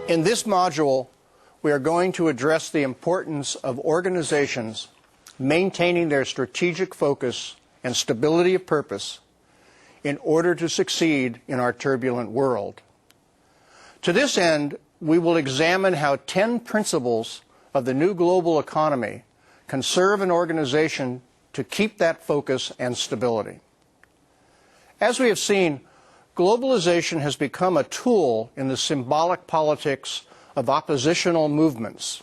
In this module, we are going to address the importance of organizations maintaining their strategic focus and stability of purpose in order to succeed in our turbulent world. To this end, we will examine how 10 principles of the new global economy can serve an organization to keep that focus and stability. As we have seen, globalization has become a tool in the symbolic politics of oppositional movements,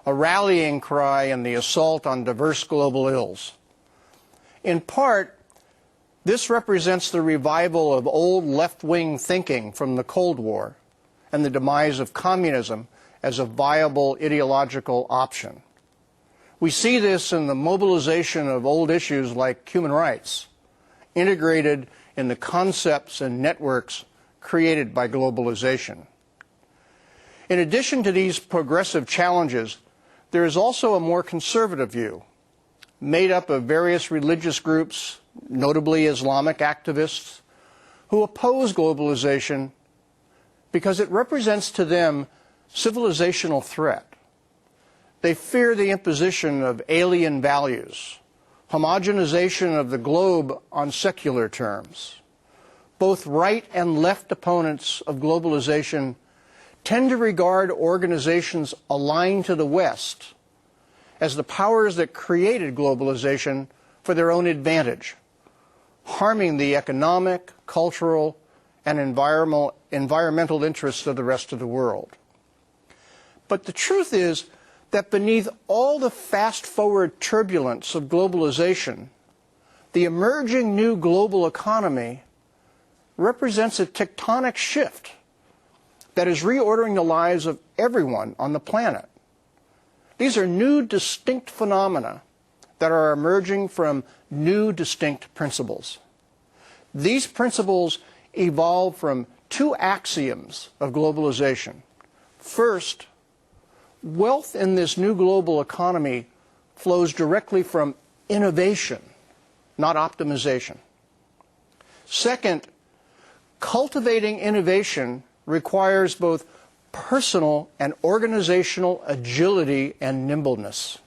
a rallying cry in the assault on diverse global ills. In part, this represents the revival of old left-wing thinking from the Cold War and the demise of communism as a viable ideological option. We see this in the mobilization of old issues like human rights, integrated in the concepts and networks created by globalization. In addition to these progressive challenges, there is also a more conservative view, made up of various religious groups, notably Islamic activists, who oppose globalization because it represents to them civilizational threat. They fear the imposition of alien values, homogenization of the globe on secular terms. Both right and left opponents of globalization tend to regard organizations aligned to the West as the powers that created globalization for their own advantage, harming the economic, cultural, and environmental interests of the rest of the world. But the truth is that beneath all the fast-forward turbulence of globalization, the emerging new global economy represents a tectonic shift that is reordering the lives of everyone on the planet. These are new, distinct phenomena that are emerging from new, distinct principles. These principles evolve from two axioms of globalization. First, wealth in this new global economy flows directly from innovation, not optimization. Second, cultivating innovation requires both personal and organizational agility and nimbleness.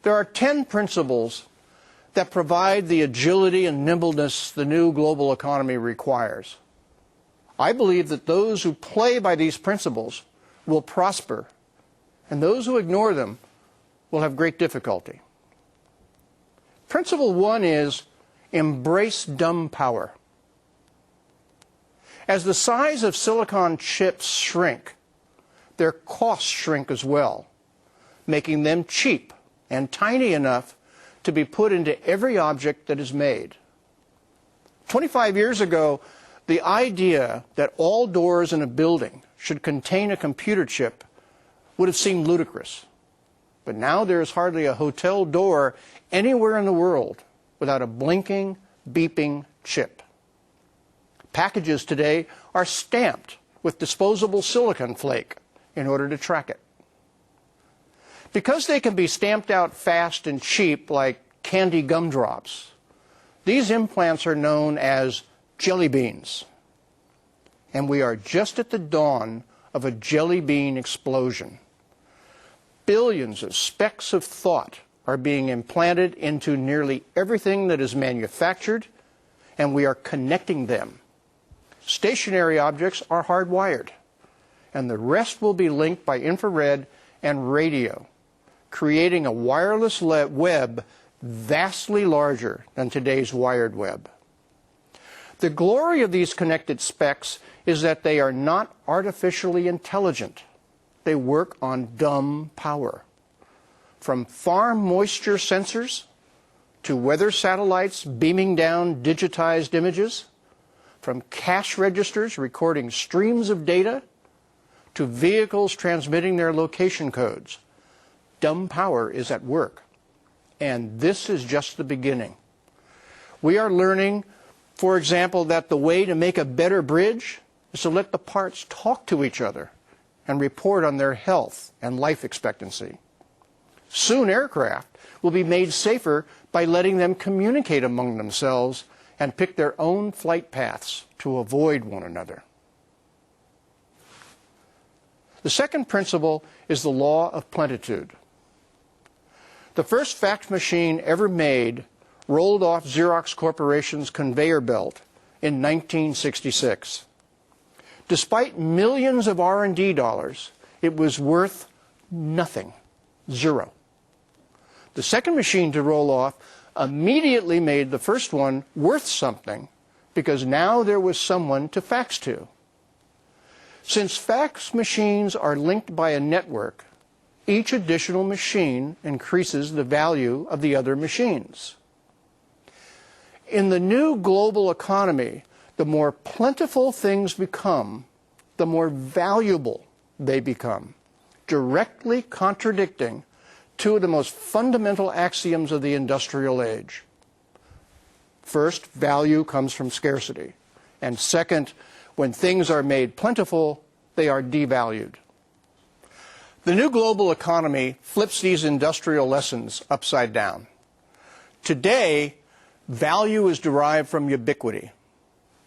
There are 10 principles that provide the agility and nimbleness the new global economy requires. I believe that those who play by these principles will prosper, and those who ignore them will have great difficulty. Principle 1 is embrace dumb power. As the size of silicon chips shrink, their costs shrink as well, making them cheap and tiny enough to be put into every object that is made. 25 years ago, the idea that all doors in a building should contain a computer chip would have seemed ludicrous. But now there is hardly a hotel door anywhere in the world without a blinking, beeping chip. Packages today are stamped with disposable silicon flake in order to track it. Because they can be stamped out fast and cheap like candy gumdrops, these implants are known as jelly beans. And we are just at the dawn of a jelly bean explosion. Billions of specks of thought are being implanted into nearly everything that is manufactured, and we are connecting them. Stationary objects are hardwired, and the rest will be linked by infrared and radio, creating a wireless web vastly larger than today's wired web. The glory of these connected specks is that they are not artificially intelligent. They work on dumb power. From farm moisture sensors to weather satellites beaming down digitized images, from cash registers recording streams of data to vehicles transmitting their location codes, dumb power is at work. And this is just the beginning. We are learning, for example, that the way to make a better bridge is to let the parts talk to each other and report on their health and life expectancy. Soon aircraft will be made safer by letting them communicate among themselves and pick their own flight paths to avoid one another. The second principle is the law of plenitude. The first fax machine ever made rolled off Xerox Corporation's conveyor belt in 1966. Despite millions of R&D dollars, it was worth nothing, zero. The second machine to roll off immediately made the first one worth something because now there was someone to fax to. Since fax machines are linked by a network, each additional machine increases the value of the other machines. In the new global economy, the more plentiful things become, the more valuable they become, directly contradicting two of the most fundamental axioms of the industrial age. First, value comes from scarcity. And second, when things are made plentiful, they are devalued. The new global economy flips these industrial lessons upside down. Today, value is derived from ubiquity.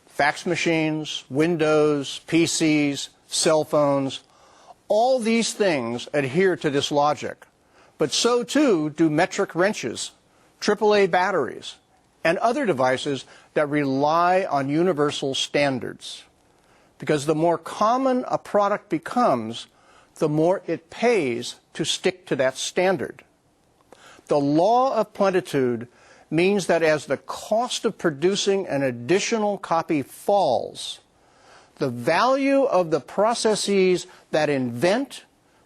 Fax machines, Windows, PCs, cell phones, all these things adhere to this logic. But so too do metric wrenches, AAA batteries, and other devices that rely on universal standards. Because the more common a product becomes, the more it pays to stick to that standard. The law of plenitude means that as the cost of producing an additional copy falls, the value of the processes that invent,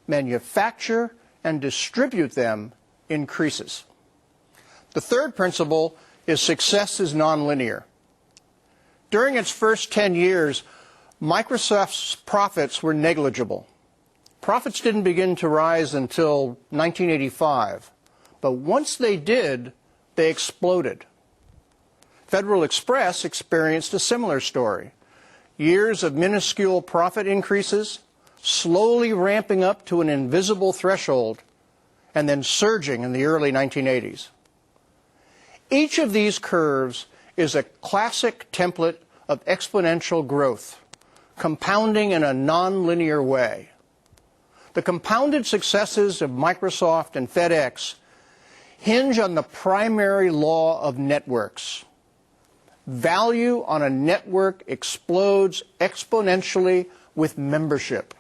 manufacture, and distribute them increases. The third principle is success is nonlinear. During its first 10 years, Microsoft's profits were negligible. Profits didn't begin to rise until 1985, but once they did, they exploded. Federal Express experienced a similar story. Years of minuscule profit increases, slowly ramping up to an invisible threshold, and then surging in the early 1980s. Each of these curves is a classic template of exponential growth, compounding in a nonlinear way. The compounded successes of Microsoft and FedEx hinge on the primary law of networks. Value on a network explodes exponentially with membership.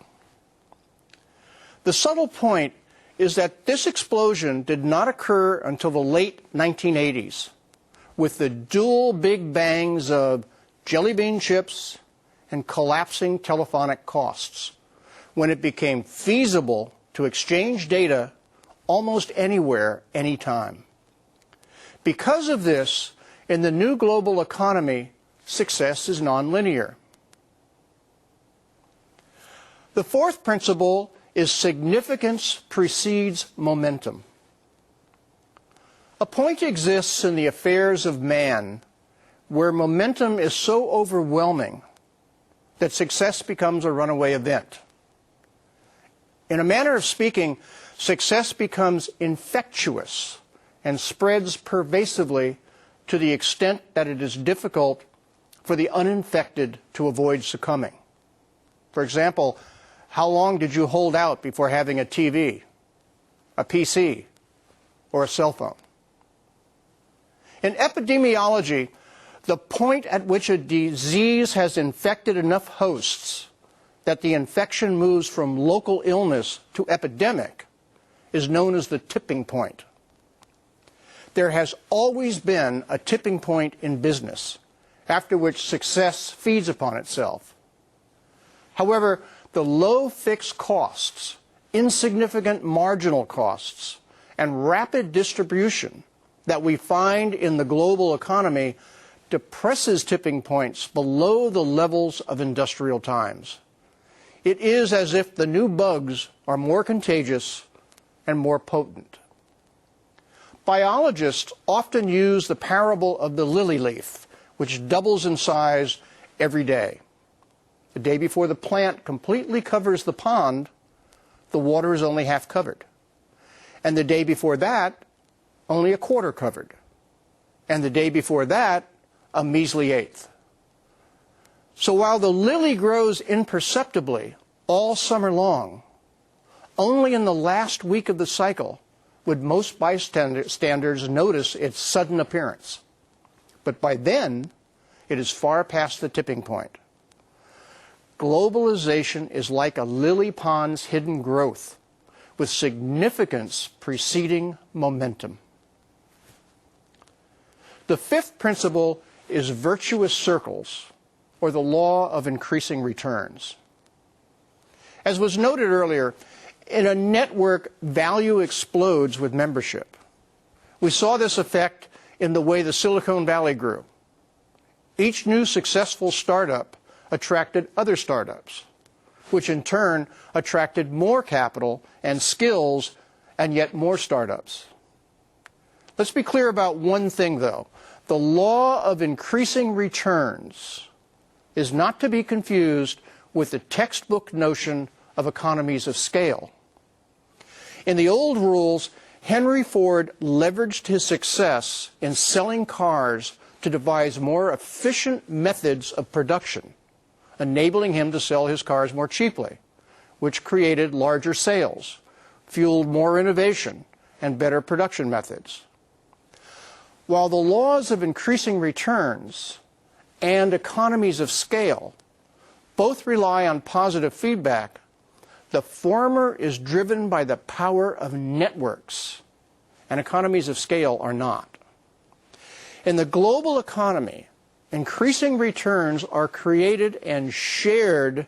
The subtle point is that this explosion did not occur until the late 1980s, with the dual big bangs of jelly bean chips and collapsing telephonic costs, when it became feasible to exchange data almost anywhere, anytime. Because of this, in the new global economy, success is nonlinear. The fourth principle is significance precedes momentum. A point exists in the affairs of man where momentum is so overwhelming that success becomes a runaway event. In a manner of speaking, success becomes infectious and spreads pervasively to the extent that it is difficult for the uninfected to avoid succumbing. For example, how long did you hold out before having a TV, a PC, or a cell phone? In epidemiology, the point at which a disease has infected enough hosts that the infection moves from local illness to epidemic is known as the tipping point. There has always been a tipping point in business, after which success feeds upon itself. However, the low fixed costs, insignificant marginal costs, and rapid distribution that we find in the global economy depresses tipping points below the levels of industrial times. It is as if the new bugs are more contagious and more potent. Biologists often use the parable of the lily leaf, which doubles in size every day. The day before the plant completely covers the pond, the water is only half covered. And the day before that, only a quarter covered. And the day before that, a measly eighth. So while the lily grows imperceptibly all summer long, Only in the last week of the cycle would most bystanders notice its sudden appearance. But by then, it is far past the tipping point. Globalization is like a lily pond's hidden growth, with significance preceding momentum. The fifth principle is virtuous circles, or the law of increasing returns. As was noted earlier, in a network, value explodes with membership. We saw this effect in the way the Silicon Valley grew. Each new successful startup attracted other startups, which in turn attracted more capital and skills and yet more startups. Let's be clear about one thing, though. The law of increasing returns is not to be confused with the textbook notion of economies of scale. In the old rules, Henry Ford leveraged his success in selling cars to devise more efficient methods of production, enabling him to sell his cars more cheaply, which created larger sales, fueled more innovation, and better production methods. While the laws of increasing returns and economies of scale both rely on positive feedback, the former is driven by the power of networks, and economies of scale are not. In the global economy, increasing returns are created and shared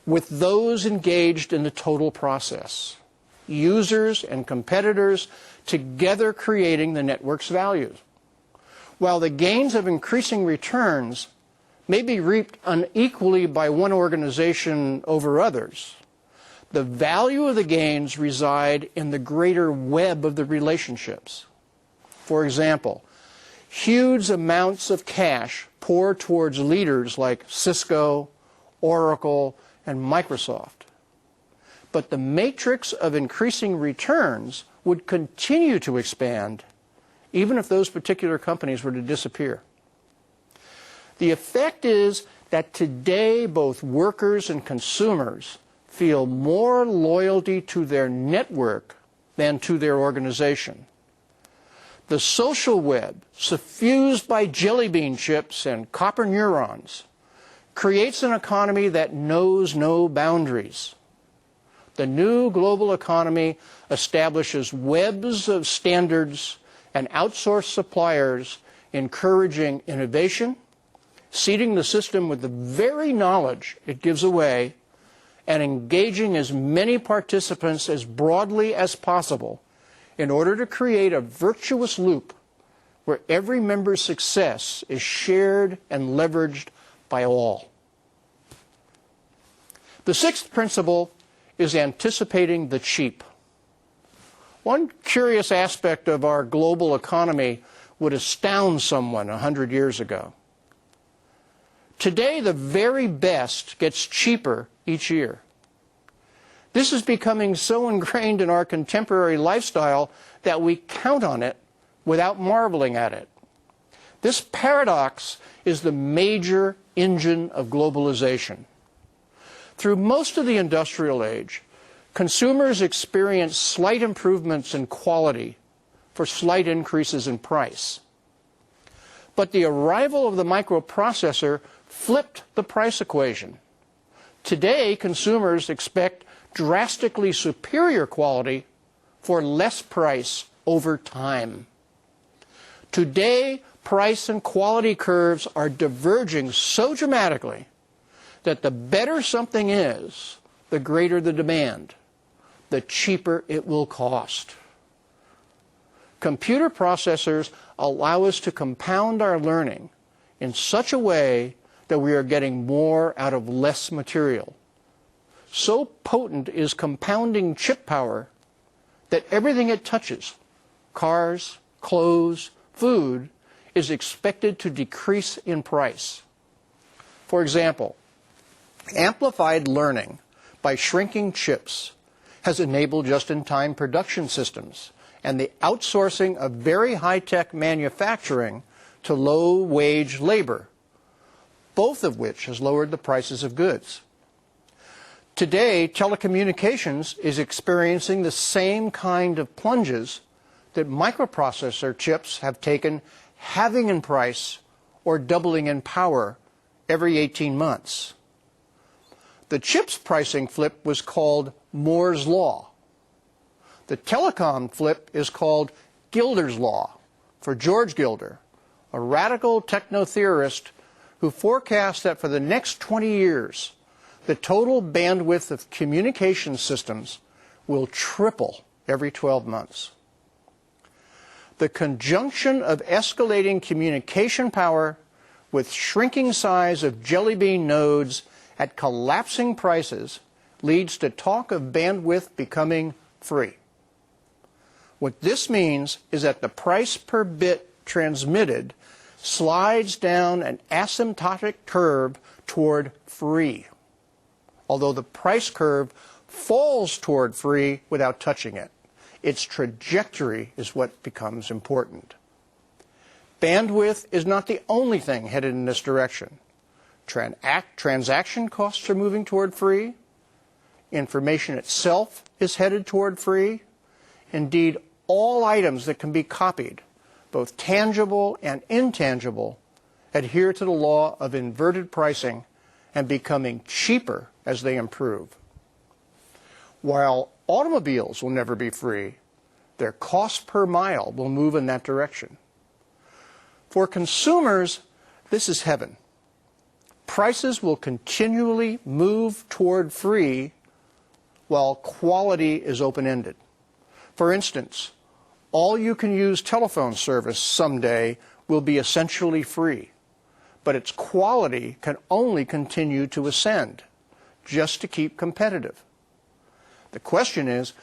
with those engaged in the total process, users and competitors together creating the network's values. While the gains of increasing returns may be reaped unequally by one organization over others, the value of the gains reside in the greater web of the relationships. For example, huge amounts of cash pour towards leaders like Cisco, Oracle, and Microsoft. But the matrix of increasing returns would continue to expand even if those particular companies were to disappear. The effect is that today both workers and consumers feel more loyalty to their network than to their organization. The social web, suffused by jelly bean chips and copper neurons, creates an economy that knows no boundaries. The new global economy establishes webs of standards and outsourced suppliers, encouraging innovation, seeding the system with the very knowledge it gives away, and engaging as many participants as broadly as possible in order to create a virtuous loop where every member's success is shared and leveraged by all. The sixth principle is anticipating the cheap. One curious aspect of our global economy would astound someone 100 years ago. Today, the very best gets cheaper each year. This is becoming so ingrained in our contemporary lifestyle that we count on it without marveling at it. This paradox is the major engine of globalization. Through most of the industrial age, consumers experience slight improvements in quality for slight increases in price. But the arrival of the microprocessor flipped the price equation. Today, consumers expect drastically superior quality for less price over time. Today, price and quality curves are diverging so dramatically that the better something is, the greater the demand, the cheaper it will cost. Computer processors allow us to compound our learning in such a way that we are getting more out of less material. So potent is compounding chip power that everything it touches, cars, clothes, food, is expected to decrease in price. For example, amplified learning by shrinking chips has enabled just-in-time production systems and the outsourcing of very high-tech manufacturing to low-wage labor, both of which has lowered the prices of goods. Today, telecommunications is experiencing the same kind of plunges that microprocessor chips have taken, halving in price or doubling in power every 18 months. The chips pricing flip was called Moore's Law. The telecom flip is called Gilder's Law, for George Gilder, a radical techno-theorist who forecast that for the next 20 years, the total bandwidth of communication systems will triple every 12 months. The conjunction of escalating communication power with shrinking size of jelly bean nodes at collapsing prices leads to talk of bandwidth becoming free. What this means is that the price per bit transmitted slides down an asymptotic curve toward free, although the price curve falls toward free without touching it. Its trajectory is what becomes important. Bandwidth is not the only thing headed in this direction. Transaction costs are moving toward free. Information itself is headed toward free. Indeed, all items that can be copied, both tangible and intangible, adhere to the law of inverted pricing and becoming cheaper as they improve. While automobiles will never be free, their cost per mile will move in that direction. For consumers, this is heaven. Prices will continually move toward free while quality is open-ended. For instance, all-you-can-use telephone service someday will be essentially free, but its quality can only continue to ascend just to keep competitive. The question is,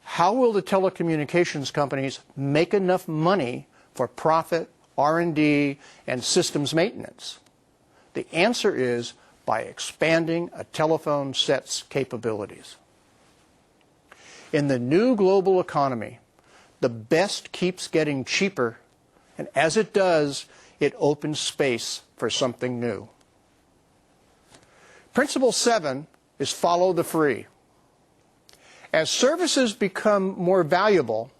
how will the telecommunications companies make enough money for profit, R&D, and systems maintenance? The answer is by expanding a telephone set's capabilities. In the new global economy, the best keeps getting cheaper, and as it does, it opens space for something new. Principle 7 is follow the free. As services become more valuable,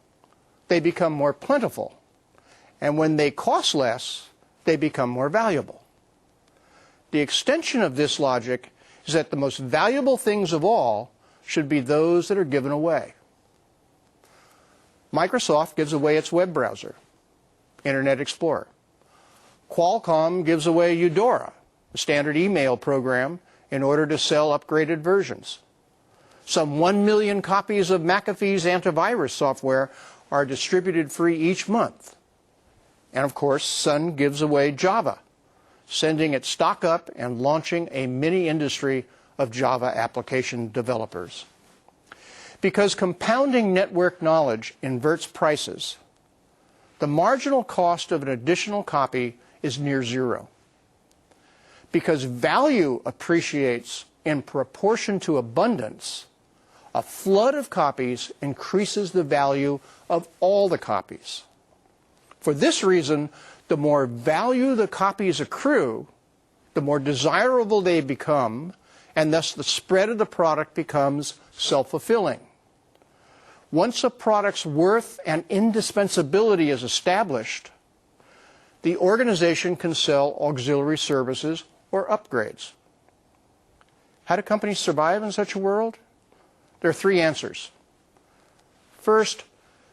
they become more plentiful. And when they cost less, they become more valuable. The extension of this logic is that the most valuable things of all should be those that are given away. Microsoft gives away its web browser, Internet Explorer. Qualcomm gives away Eudora, a standard email program, in order to sell upgraded versions. Some 1 million copies of McAfee's antivirus software are distributed free each month. And of course, Sun gives away Java, sending its stock up and launching a mini-industry of Java application developers. Because compounding network knowledge inverts prices, the marginal cost of an additional copy is near zero. Because value appreciates in proportion to abundance, a flood of copies increases the value of all the copies. For this reason, the more value the copies accrue, the more desirable they become, and thus the spread of the product becomes self-fulfilling. Once a product's worth and indispensability is established, the organization can sell auxiliary services or upgrades. How do companies survive in such a world? There are three answers. First,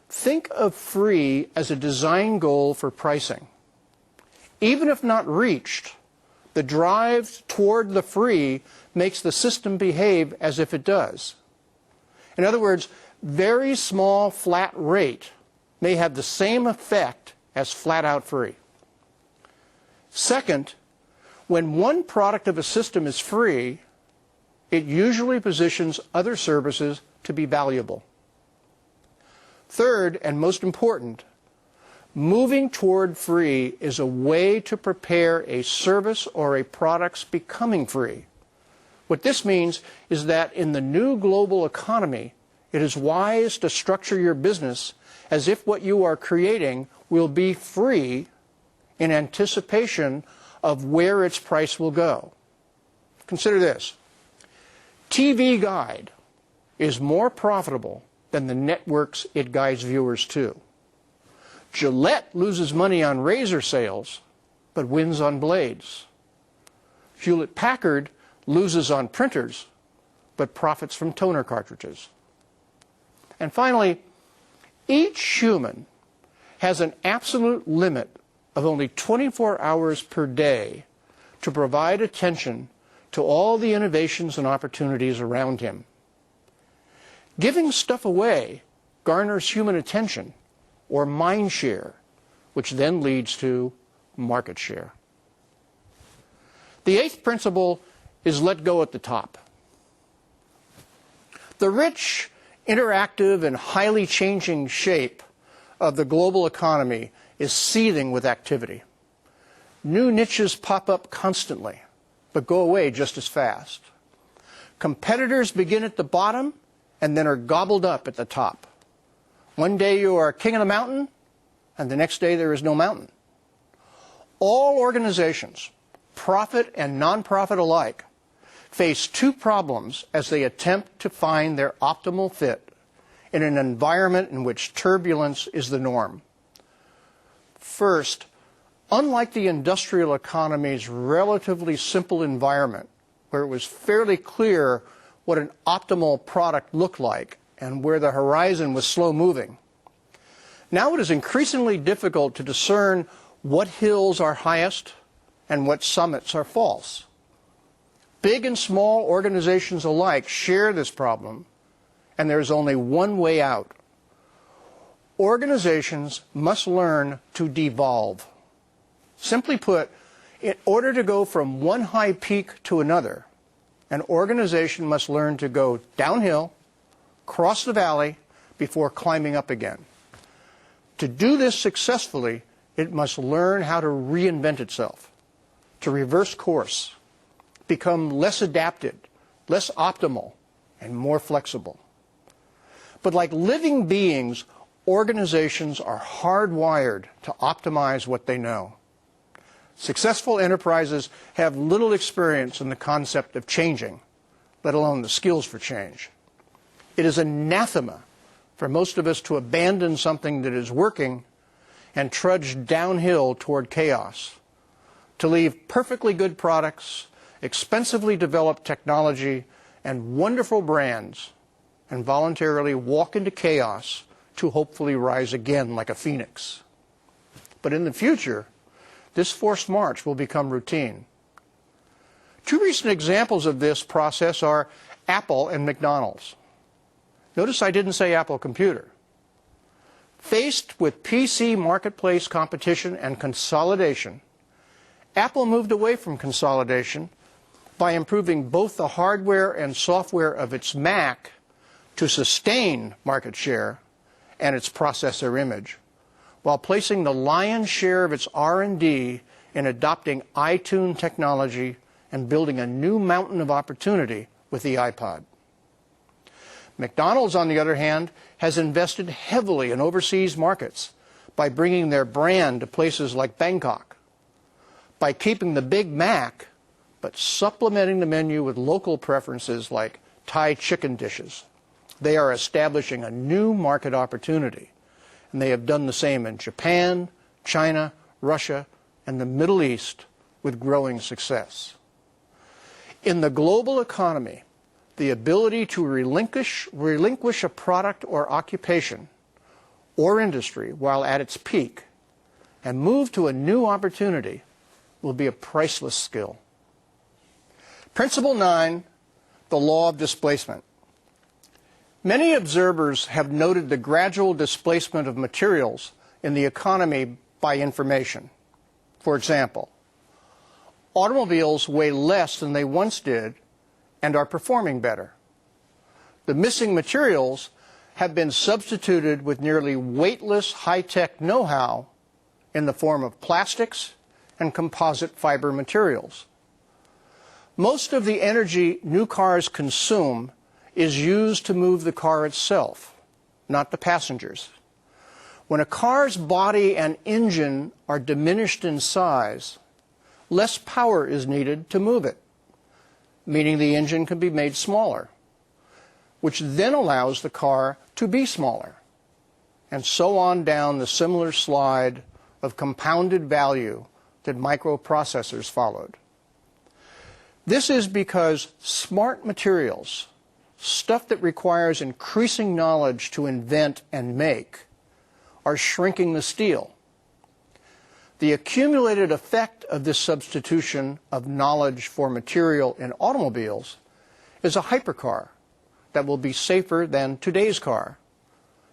think of free as a design goal for pricing. Even if not reached, the drive toward the free makes the system behave as if it does. In other words, very small flat rate may have the same effect as flat-out free. Second, when one product of a system is free, it usually positions other services to be valuable. Third, and most important, moving toward free is a way to prepare a service or a product's becoming free. What this means is that in the new global economy, it is wise to structure your business as if what you are creating will be free in anticipation of where its price will go. Consider this. TV Guide is more profitable than the networks it guides viewers to. Gillette loses money on razor sales, but wins on blades. Hewlett-Packard loses on printers, but profits from toner cartridges. And finally, each human has an absolute limit of only 24 hours per day to provide attention to all the innovations and opportunities around him. Giving stuff away garners human attention, or mind share, which then leads to market share. The eighth principle is let go at the top. The rich, interactive, and highly changing shape of the global economy is seething with activity. New niches pop up constantly, but go away just as fast. Competitors begin at the bottom and then are gobbled up at the top. One day you are king of the mountain, and the next day there is no mountain. All organizations, profit and nonprofit alike, face two problems as they attempt to find their optimal fit in an environment in which turbulence is the norm. First, unlike the industrial economy's relatively simple environment, where it was fairly clear what an optimal product looked like and where the horizon was slow moving, now it is increasingly difficult to discern what hills are highest and what summits are false. Big and small organizations alike share this problem, and there is only one way out. Organizations must learn to devolve. Simply put, in order to go from one high peak to another, an organization must learn to go downhill, cross the valley, before climbing up again. To do this successfully, it must learn how to reinvent itself, to reverse course, become less adapted, less optimal, and more flexible. But like living beings, organizations are hardwired to optimize what they know. Successful enterprises have little experience in the concept of changing, let alone the skills for change. It is anathema for most of us to abandon something that is working and trudge downhill toward chaos, to leave perfectly good products, expensively developed technology, and wonderful brands, and voluntarily walk into chaos to hopefully rise again like a phoenix. But in the future, this forced march will become routine. Two recent examples of this process are Apple and McDonald's. Notice I didn't say Apple Computer. Faced with PC marketplace competition and consolidation, Apple moved away from consolidation by improving both the hardware and software of its Mac to sustain market share and its processor image, while placing the lion's share of its R&D in adopting iTunes technology and building a new mountain of opportunity with the iPod. McDonald's, on the other hand, has invested heavily in overseas markets by bringing their brand to places like Bangkok, by keeping the Big Mac, but supplementing the menu with local preferences like Thai chicken dishes. They are establishing a new market opportunity, and they have done the same in Japan, China, Russia, and the Middle East with growing success. In the global economy, the ability to relinquish a product or occupation or industry while at its peak and move to a new opportunity will be a priceless skill. Principle 9, the law of displacement. Many observers have noted the gradual displacement of materials in the economy by information. For example, automobiles weigh less than they once did and are performing better. The missing materials have been substituted with nearly weightless high-tech know-how in the form of plastics and composite fiber materials. Most of the energy new cars consume is used to move the car itself, not the passengers. When a car's body and engine are diminished in size, less power is needed to move it. meaning the engine can be made smaller, which then allows the car to be smaller, and so on down the similar slide of compounded value that microprocessors followed. This is because smart materials, stuff that requires increasing knowledge to invent and make, are shrinking the steel. The accumulated effect of this substitution of knowledge for material in automobiles is a hypercar that will be safer than today's car,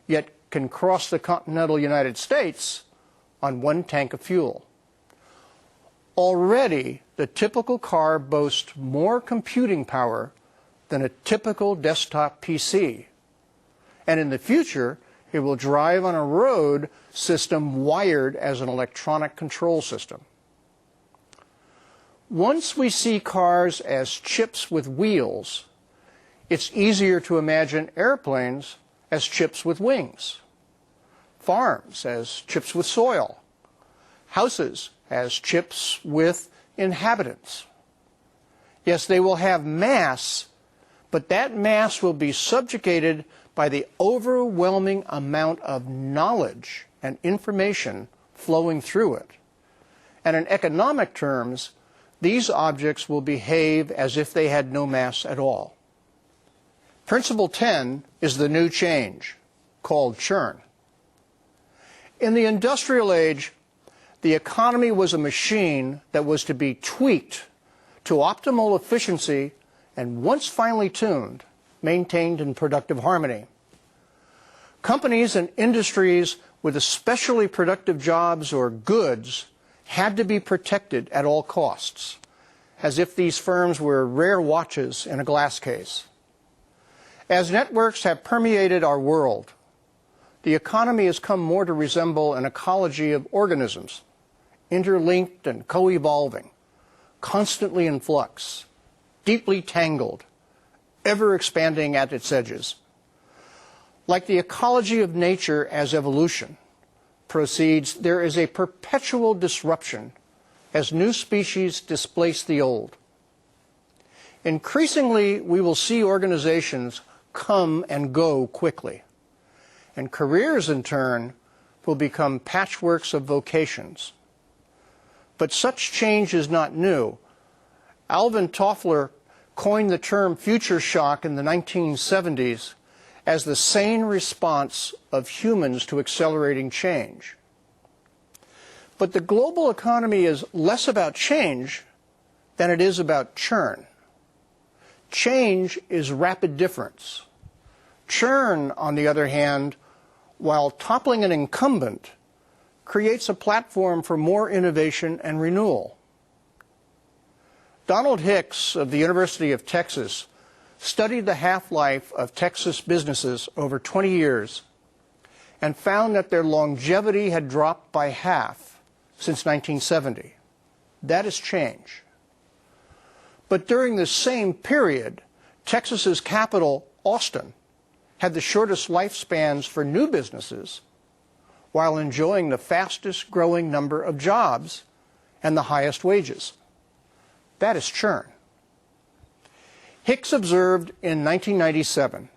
yet can cross the continental United States on one tank of fuel. Already, the typical car boasts more computing power than a typical desktop PC. And in the future, it will drive on a road system wired as an electronic control system. Once we see cars as chips with wheels, it's easier to imagine airplanes as chips with wings, farms as chips with soil, houses as chips with inhabitants. Yes, they will have mass, but that mass will be subjugated by the overwhelming amount of knowledge and information flowing through it. And in economic terms, these objects will behave as if they had no mass at all. Principle 10 is the new change, called churn. In the industrial age, the economy was a machine that was to be tweaked to optimal efficiency and, once finely tuned, maintained in productive harmony. Companies and industries with especially productive jobs or goods had to be protected at all costs, as if these firms were rare watches in a glass case. As networks have permeated our world, the economy has come more to resemble an ecology of organisms, interlinked and co-evolving, constantly in flux, deeply tangled, ever expanding at its edges. Like the ecology of nature as evolution proceeds, there is a perpetual disruption as new species displace the old. Increasingly, we will see organizations come and go quickly, and careers in turn will become patchworks of vocations. But such change is not new. Alvin Toffler coined the term future shock in the 1970s as the sane response of humans to accelerating change. But the global economy is less about change than it is about churn. Change is rapid difference. Churn, on the other hand, while toppling an incumbent, creates a platform for more innovation and renewal. Donald Hicks of the University of Texas studied the half-life of Texas businesses over 20 years and found that their longevity had dropped by half since 1970. That is change. But during the same period, Texas's capital, Austin, had the shortest lifespans for new businesses while enjoying the fastest growing number of jobs and the highest wages. That is churn. Hicks observed in 1997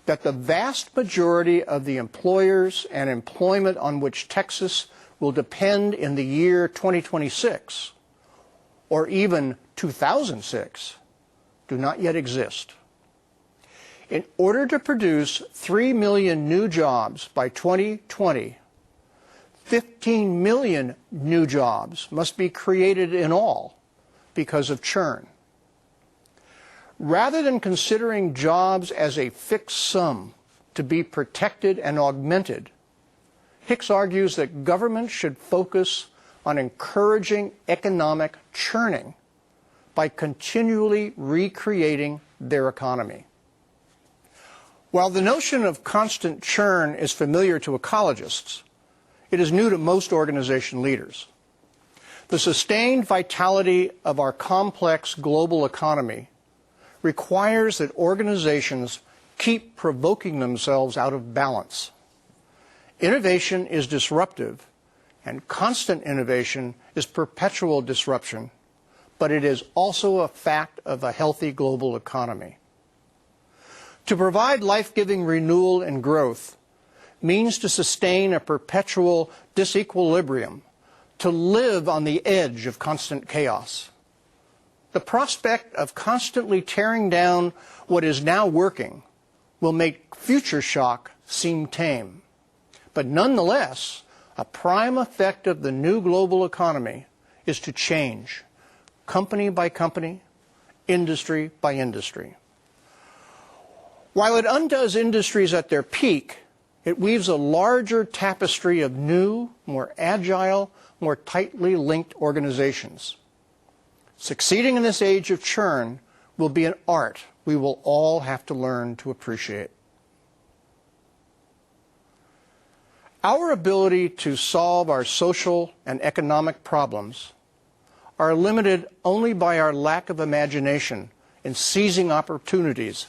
that the vast majority of the employers and employment on which Texas will depend in the year 2026 or even 2006 do not yet exist. In order to produce 3 million new jobs by 2020, 15 million new jobs must be created in all because of churn. Rather than considering jobs as a fixed sum to be protected and augmented, Hicks argues that government should focus on encouraging economic churning by continually recreating their economy. While the notion of constant churn is familiar to ecologists, it is new to most organization leaders. The sustained vitality of our complex global economy requires that organizations keep provoking themselves out of balance. Innovation is disruptive, and constant innovation is perpetual disruption, but it is also a fact of a healthy global economy. To provide life-giving renewal and growth means to sustain a perpetual disequilibrium, to live on the edge of constant chaos. The prospect of constantly tearing down what is now working will make future shock seem tame. But nonetheless, a prime effect of the new global economy is to change, company by company, industry by industry. While it undoes industries at their peak, it weaves a larger tapestry of new, more agile, more tightly linked organizations. Succeeding in this age of churn will be an art we will all have to learn to appreciate. Our ability to solve our social and economic problems are limited only by our lack of imagination in seizing opportunities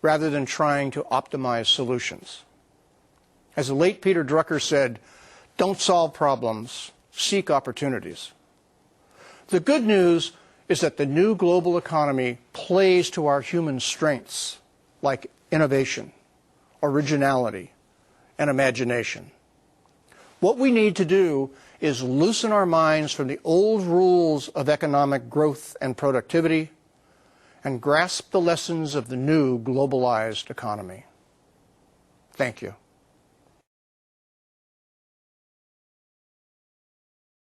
rather than trying to optimize solutions. As the late Peter Drucker said, "Don't solve problems, seek opportunities." The good news is that the new global economy plays to our human strengths like innovation, originality, and imagination. What we need to do is loosen our minds from the old rules of economic growth and productivity and grasp the lessons of the new globalized economy. Thank you.